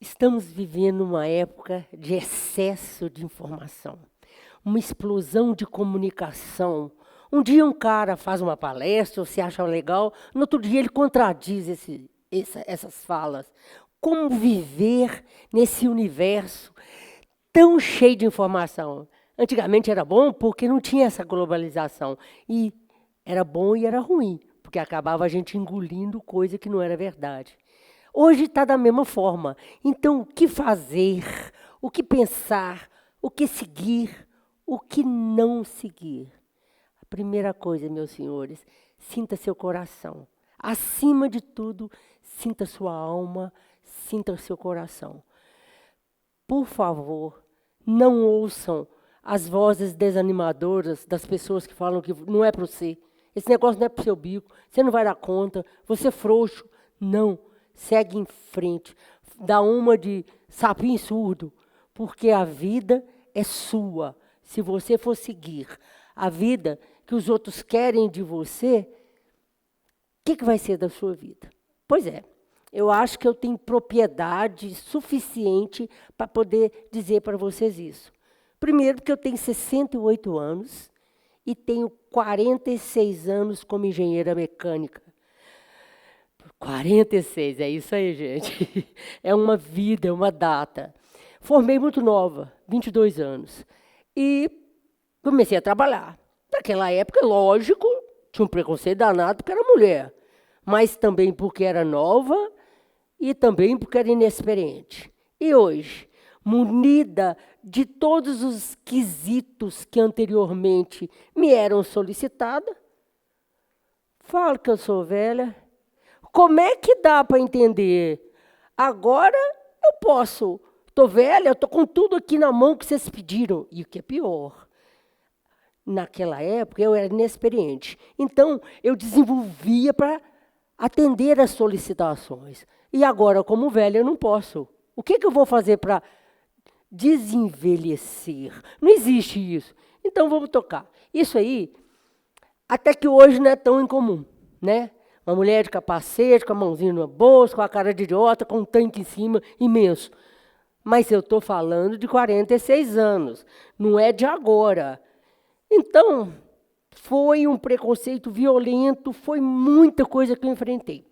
Estamos vivendo uma época de excesso de informação, uma explosão de comunicação. Um dia um cara faz uma palestra, você acha legal, no outro dia ele contradiz essas falas. Como viver nesse universo tão cheio de informação? Antigamente era bom porque não tinha essa globalização. E era bom e era ruim, porque acabava a gente engolindo coisa que não era verdade. Hoje está da mesma forma. Então, o que fazer? O que pensar? O que seguir? O que não seguir? A primeira coisa, meus senhores, sinta seu coração. Acima de tudo, sinta sua alma, sinta seu coração. Por favor, não ouçam as vozes desanimadoras das pessoas que falam que não é para você. Esse negócio não é para o seu bico, você não vai dar conta, você é frouxo. Não. Segue em frente, dá uma de sapinho surdo, porque a vida é sua. Se você for seguir a vida que os outros querem de você, o que vai ser da sua vida? Pois é, eu acho que eu tenho propriedade suficiente para poder dizer para vocês isso. Primeiro, porque eu tenho 68 anos e tenho 46 anos como engenheira mecânica. 46, é isso aí, gente. É uma vida, é uma data. Formei muito nova, 22 anos. E comecei a trabalhar. Naquela época, lógico, tinha um preconceito danado porque era mulher. Mas também porque era nova e também porque era inexperiente. E hoje, munida de todos os quesitos que anteriormente me eram solicitados, falo que eu sou velha. Como é que dá para entender? Agora eu posso. Estou velha, estou com tudo aqui na mão que vocês pediram. E o que é pior, naquela época eu era inexperiente. Então, eu desenvolvia para atender as solicitações. E agora, como velha, eu não posso. O que eu vou fazer para desenvelhecer? Não existe isso. Então, vamos tocar. Isso aí, até que hoje não é tão incomum, né? Uma mulher de capacete, com a mãozinha no bolso, com a cara de idiota, com um tanque em cima imenso. Mas eu estou falando de 46 anos, não é de agora. Então, foi um preconceito violento, foi muita coisa que eu enfrentei.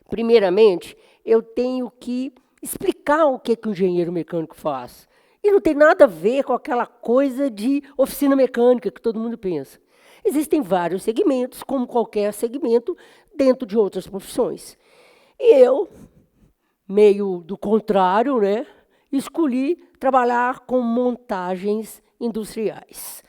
Primeiramente, eu tenho que explicar o que o engenheiro mecânico faz. E não tem nada a ver com aquela coisa de oficina mecânica que todo mundo pensa. Existem vários segmentos, como qualquer segmento, dentro de outras profissões. E eu, meio do contrário, né, escolhi trabalhar com montagens industriais.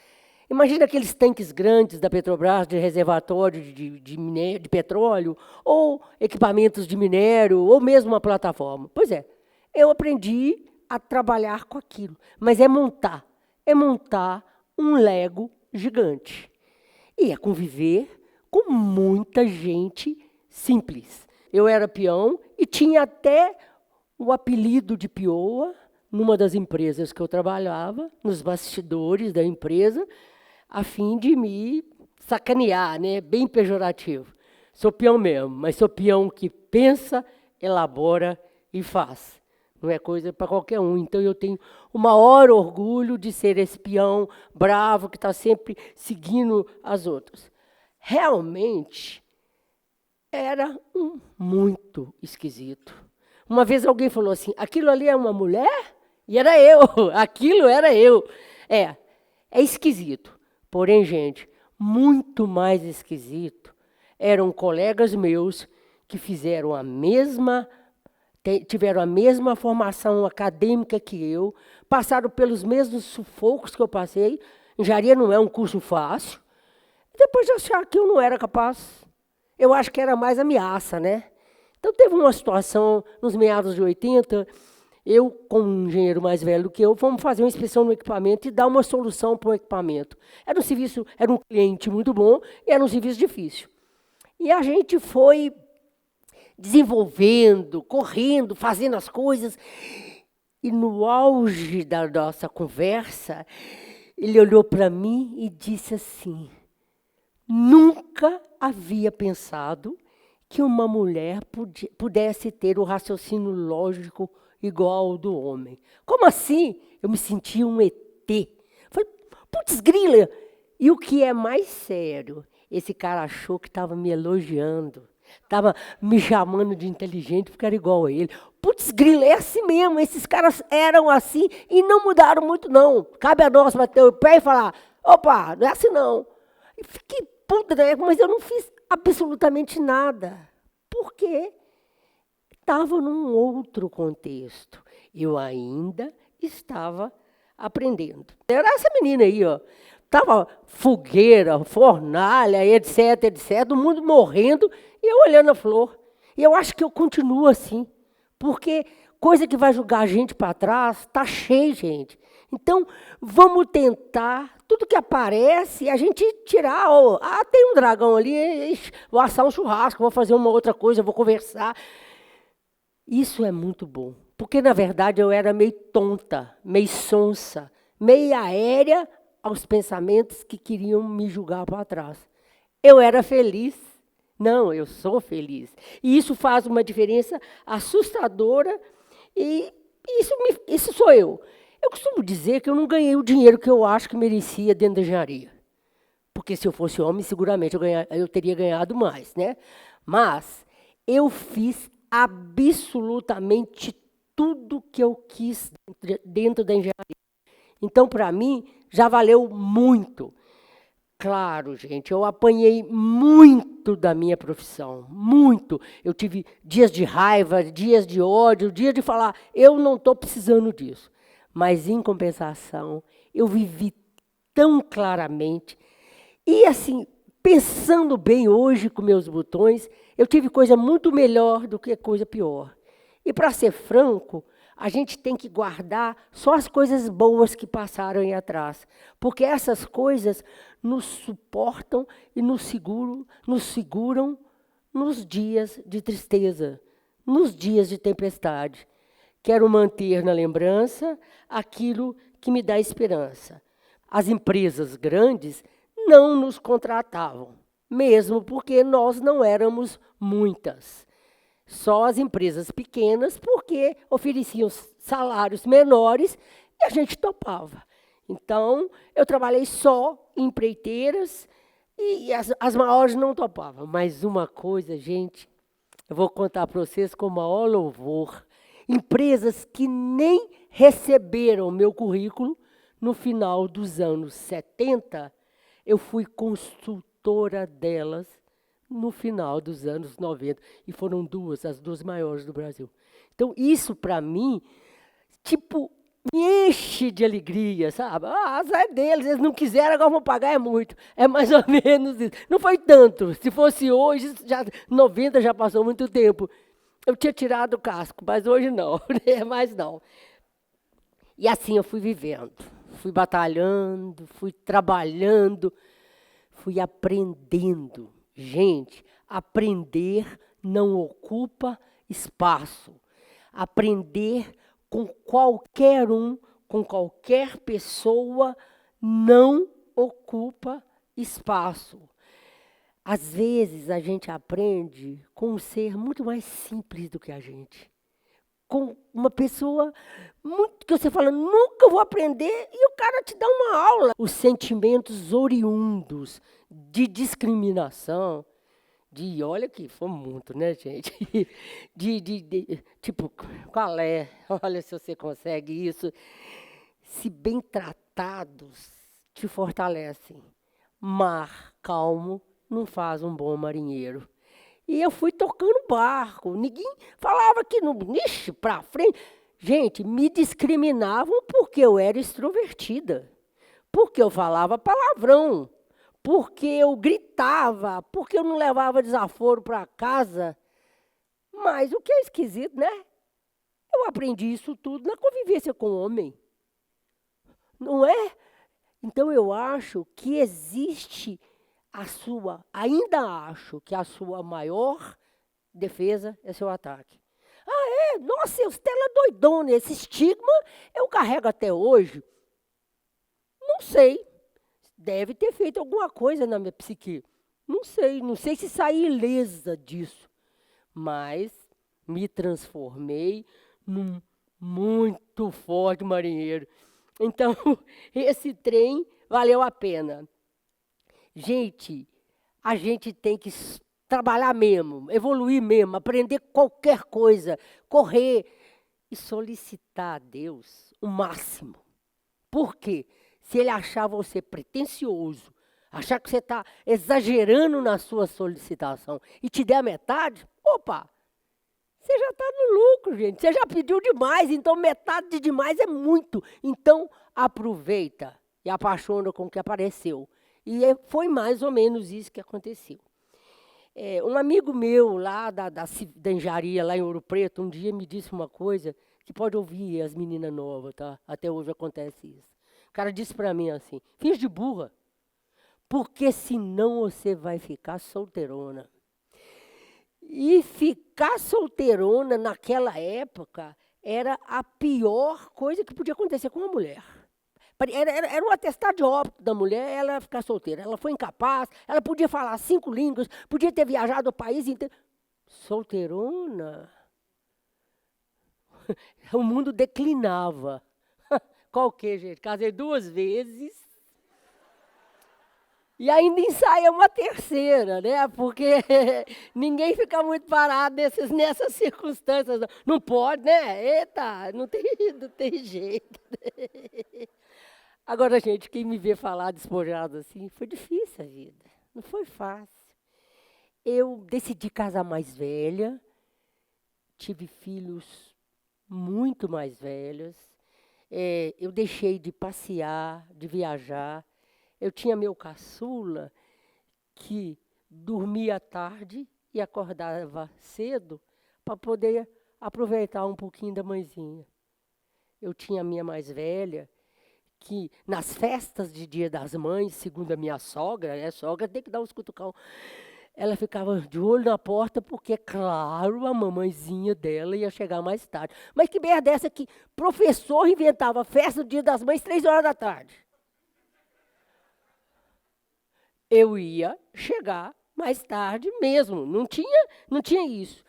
Imagina aqueles tanques grandes da Petrobras, de reservatório de petróleo, ou equipamentos de minério, ou mesmo uma plataforma. Pois é, eu aprendi a trabalhar com aquilo. Mas é montar um Lego gigante. E é conviver com muita gente simples. Eu era peão e tinha até o apelido de peoa numa das empresas que eu trabalhava, nos bastidores da empresa, a fim de me sacanear, né? Bem pejorativo. Sou peão mesmo, mas sou peão que pensa, elabora e faz. Não é coisa para qualquer um. Então, eu tenho o maior orgulho de ser esse peão bravo, que está sempre seguindo as outras. Realmente, era muito esquisito. Uma vez alguém falou assim, aquilo ali é uma mulher? E era eu, aquilo era eu. É esquisito. Porém, gente, muito mais esquisito eram colegas meus que fizeram tiveram a mesma formação acadêmica que eu, passaram pelos mesmos sufocos que eu passei. Engenharia não é um curso fácil. Depois de achar que eu não era capaz, eu acho que era mais ameaça, né? Então, teve uma situação, nos meados de 80, eu, como um engenheiro mais velho do que eu, fomos fazer uma inspeção no equipamento e dar uma solução para o equipamento. Era um cliente muito bom e era um serviço difícil. E a gente foi desenvolvendo, correndo, fazendo as coisas. E no auge da nossa conversa, ele olhou para mim e disse assim, nunca havia pensado que uma mulher pudesse ter o raciocínio lógico igual ao do homem. Como assim? Eu me sentia um ET. Falei, putz, grila! E o que é mais sério, esse cara achou que estava me elogiando, estava me chamando de inteligente porque era igual a ele. Putz, grila, é assim mesmo, esses caras eram assim e não mudaram muito não. Cabe a nós bater o pé e falar, opa, não é assim não. E fiquei puta, né? Mas eu não fiz absolutamente nada. Por quê? Estava num outro contexto. Eu ainda estava aprendendo. Era essa menina aí, ó. Estava fogueira, fornalha, etc, etc, o mundo morrendo e eu olhando a flor. E eu acho que eu continuo assim, porque coisa que vai jogar a gente para trás, está cheio, gente. Então, vamos tentar, tudo que aparece, a gente tirar. Tem um dragão ali, vou assar um churrasco, vou fazer uma outra coisa, vou conversar. Isso é muito bom, porque, na verdade, eu era meio tonta, meio sonsa, meio aérea aos pensamentos que queriam me julgar para trás. Eu era feliz. Não, eu sou feliz. E isso faz uma diferença assustadora e isso sou eu. Eu costumo dizer que eu não ganhei o dinheiro que eu acho que merecia dentro da engenharia. Porque se eu fosse homem, seguramente eu teria ganhado mais, né? Mas eu fiz absolutamente tudo que eu quis dentro da engenharia. Então, para mim, já valeu muito. Claro, gente, eu apanhei muito da minha profissão, muito. Eu tive dias de raiva, dias de ódio, dias de falar, eu não estou precisando disso. Mas, em compensação, eu vivi tão claramente. E, assim, pensando bem hoje com meus botões, eu tive coisa muito melhor do que coisa pior. E, para ser franco, a gente tem que guardar só as coisas boas que passaram aí atrás. Porque essas coisas nos suportam e nos seguram nos dias de tristeza, nos dias de tempestade. Quero manter na lembrança aquilo que me dá esperança. As empresas grandes não nos contratavam, mesmo porque nós não éramos muitas. Só as empresas pequenas, porque ofereciam salários menores e a gente topava. Então, eu trabalhei só em empreiteiras e as maiores não topavam. Mas uma coisa, gente, eu vou contar para vocês com o maior louvor. Empresas que nem receberam o meu currículo, no final dos anos 70, eu fui consultora delas no final dos anos 90. E foram as duas maiores do Brasil. Então, isso, para mim, tipo, me enche de alegria, sabe? Azar deles, eles não quiseram, agora vão pagar, é muito. É mais ou menos isso. Não foi tanto. Se fosse hoje, 90 já passou muito tempo. Eu tinha tirado o casco, mas hoje não, mais não. E assim eu fui vivendo, fui batalhando, fui trabalhando, fui aprendendo. Gente, aprender não ocupa espaço. Aprender com qualquer com qualquer pessoa, não ocupa espaço. Às vezes, a gente aprende com um ser muito mais simples do que a gente. Com uma pessoa muito que você fala, nunca vou aprender, e o cara te dá uma aula. Os sentimentos oriundos de discriminação, olha que foi muito, né, gente? Tipo, qual é? Olha se você consegue isso. Se bem tratados, te fortalecem. Mar calmo não faz um bom marinheiro. E eu fui tocando barco. Ninguém falava que no nicho para frente. Gente, me discriminavam porque eu era extrovertida. Porque eu falava palavrão. Porque eu gritava. Porque eu não levava desaforo para casa. Mas o que é esquisito, né? Eu aprendi isso tudo na convivência com o homem. Não é? Então eu acho que existe ainda acho que a sua maior defesa é seu ataque. Nossa, Estela doidona, esse estigma eu carrego até hoje. Não sei, deve ter feito alguma coisa na minha psique. Não sei se saí ilesa disso. mas me transformei num muito forte marinheiro. Então, esse trem valeu a pena. Gente, a gente tem que trabalhar mesmo, evoluir mesmo, aprender qualquer coisa, correr e solicitar a Deus o máximo. Por quê? Se ele achar você pretensioso, achar que você está exagerando na sua solicitação e te der a metade, opa, você já está no lucro, gente. Você já pediu demais, então metade de demais é muito. Então, aproveita e apaixona com o que apareceu. E foi mais ou menos isso que aconteceu. Um amigo meu lá da engenharia, lá em Ouro Preto, um dia me disse uma coisa que pode ouvir as meninas novas, tá? Até hoje acontece isso. O cara disse para mim assim, finge de burra, porque senão você vai ficar solteirona. E ficar solteirona naquela época era a pior coisa que podia acontecer com uma mulher. Era um atestado de óbito da mulher, ela ficar solteira. Ela foi incapaz, ela podia falar 5 línguas, podia ter viajado o país inteiro. Solteirona? O mundo declinava. Qual que, gente? Casei 2 vezes. E ainda ensaia uma terceira, né? Porque ninguém fica muito parado nessas circunstâncias. Não pode, né? Eita, não tem jeito. Agora, gente, quem me vê falar despojado assim, foi difícil a vida. Não foi fácil. Eu decidi casar mais velha, tive filhos muito mais velhos. Eu deixei de passear, de viajar. Eu tinha meu caçula que dormia tarde e acordava cedo para poder aproveitar um pouquinho da mãezinha. Eu tinha a minha mais velha, que nas festas de Dia das Mães, segundo a minha sogra, a sogra tem que dar uns cutucão, ela ficava de olho na porta, porque, claro, a mamãezinha dela ia chegar mais tarde. Mas que merda é essa que professor inventava festa do Dia das Mães 3 horas da tarde? Eu ia chegar mais tarde mesmo, não tinha isso.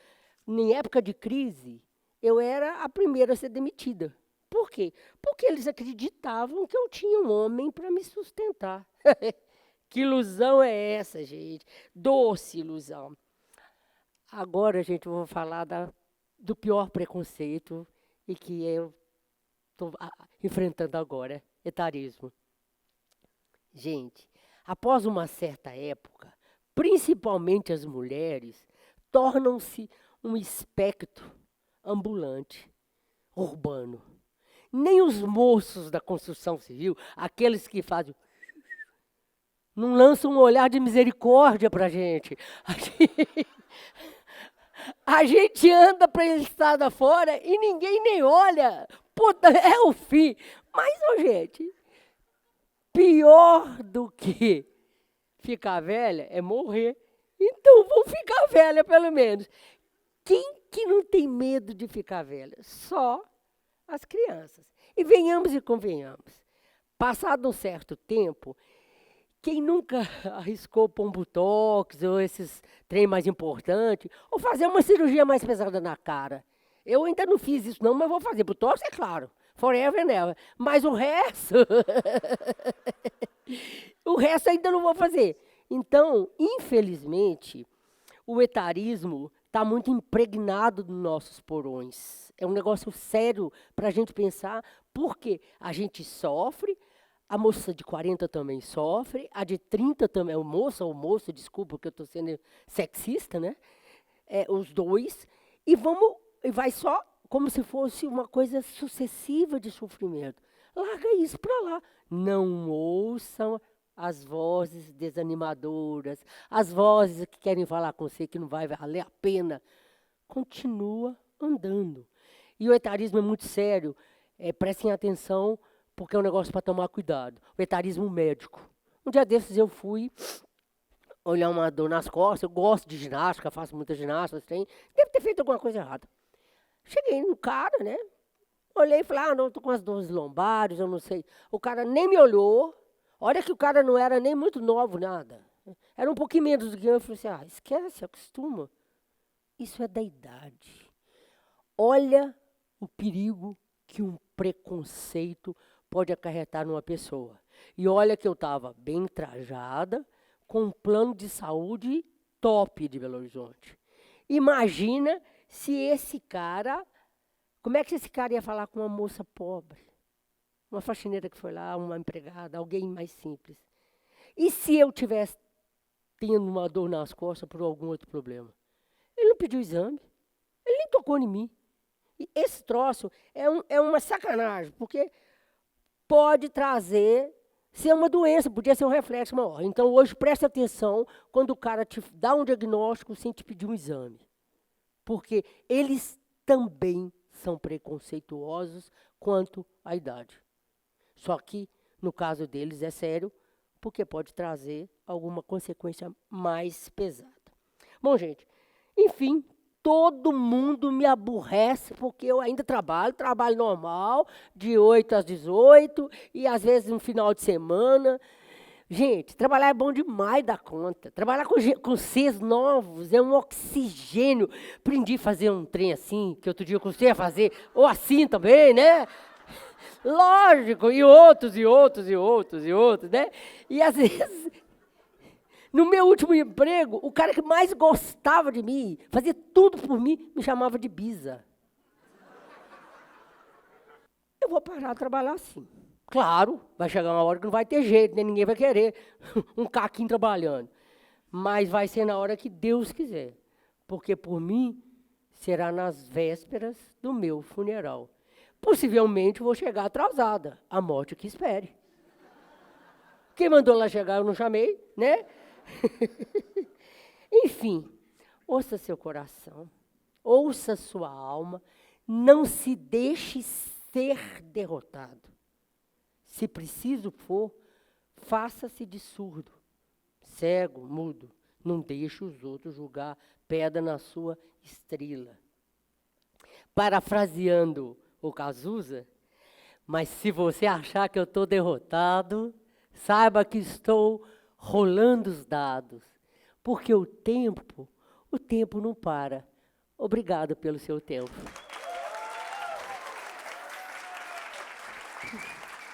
Em época de crise, eu era a primeira a ser demitida. Por quê? Porque eles acreditavam que eu tinha um homem para me sustentar. Que ilusão é essa, gente? Doce ilusão. Agora, gente, eu vou falar do pior preconceito e que eu estou enfrentando agora, etarismo. Gente, após uma certa época, principalmente as mulheres, tornam-se um espectro ambulante, urbano. Nem os moços da construção civil, aqueles que fazem, não lançam um olhar de misericórdia para a gente. A gente anda para a estrada fora e ninguém nem olha. Puta, é o fim. Mas, gente, pior do que ficar velha é morrer. Então, vamos ficar velha, pelo menos. Quem que não tem medo de ficar velha? Só as crianças. E venhamos e convenhamos. Passado um certo tempo, quem nunca arriscou pôr um botox ou esses trem mais importante, ou fazer uma cirurgia mais pesada na cara? Eu ainda não fiz isso não, mas vou fazer. Botox, é claro. Forever and ever. Mas o resto... o resto ainda não vou fazer. Então, infelizmente, o etarismo está muito impregnado nos nossos porões. É um negócio sério para a gente pensar, porque a gente sofre, a moça de 40 também sofre, a de 30 também, o moço ou moça, desculpa, porque eu estou sendo sexista, né? Os dois, e vai só como se fosse uma coisa sucessiva de sofrimento. Larga isso para lá. Não ouçam as vozes desanimadoras, as vozes que querem falar com você que não vai valer a pena. Continua andando. E o etarismo é muito sério. Prestem atenção, porque é um negócio para tomar cuidado. O etarismo médico. Um dia desses eu fui olhar uma dor nas costas. Eu gosto de ginástica, faço muita ginástica. Deve ter feito alguma coisa errada. Cheguei no cara, né? Olhei e falei, não, estou com as dores lombares, eu não sei. O cara nem me olhou. Olha que o cara não era nem muito novo, nada. Era um pouquinho menos do que eu. Eu falei assim, esquece, acostuma. isso é da idade. Olha o perigo que um preconceito pode acarretar numa pessoa. E olha que eu estava bem trajada, com um plano de saúde top de Belo Horizonte. Imagina se esse cara, como é que esse cara ia falar com uma moça pobre? Uma faxineira que foi lá, uma empregada, alguém mais simples. E se eu tivesse tendo uma dor nas costas por algum outro problema? Ele não pediu exame, ele nem tocou em mim. E esse troço é uma sacanagem, porque pode trazer, ser uma doença, podia ser um reflexo maior. Então, hoje, presta atenção quando o cara te dá um diagnóstico sem te pedir um exame. Porque eles também são preconceituosos quanto à idade. Só que, no caso deles, é sério, porque pode trazer alguma consequência mais pesada. Bom, gente, enfim, todo mundo me aborrece, porque eu ainda trabalho normal, de 8 às 18, e às vezes no final de semana. Gente, trabalhar é bom demais da conta. Trabalhar com seres novos é um oxigênio. Aprendi a fazer um trem assim, que outro dia eu custei a fazer, ou assim também, né? Lógico, e outros, né? E às vezes, no meu último emprego, o cara que mais gostava de mim, fazia tudo por mim, me chamava de Bisa. Eu vou parar de trabalhar assim. Claro, vai chegar uma hora que não vai ter jeito, nem ninguém vai querer um caquinho trabalhando. Mas vai ser na hora que Deus quiser. Porque por mim, será nas vésperas do meu funeral. Possivelmente vou chegar atrasada, a morte que espere. Quem mandou lá chegar eu não chamei, né? Enfim, ouça seu coração, ouça sua alma, não se deixe ser derrotado. Se preciso for, faça-se de surdo, cego, mudo. Não deixe os outros julgar pedra na sua estrela. Parafraseando o Cazuza, mas se você achar que eu estou derrotado, saiba que estou rolando os dados, porque o tempo não para. Obrigada pelo seu tempo.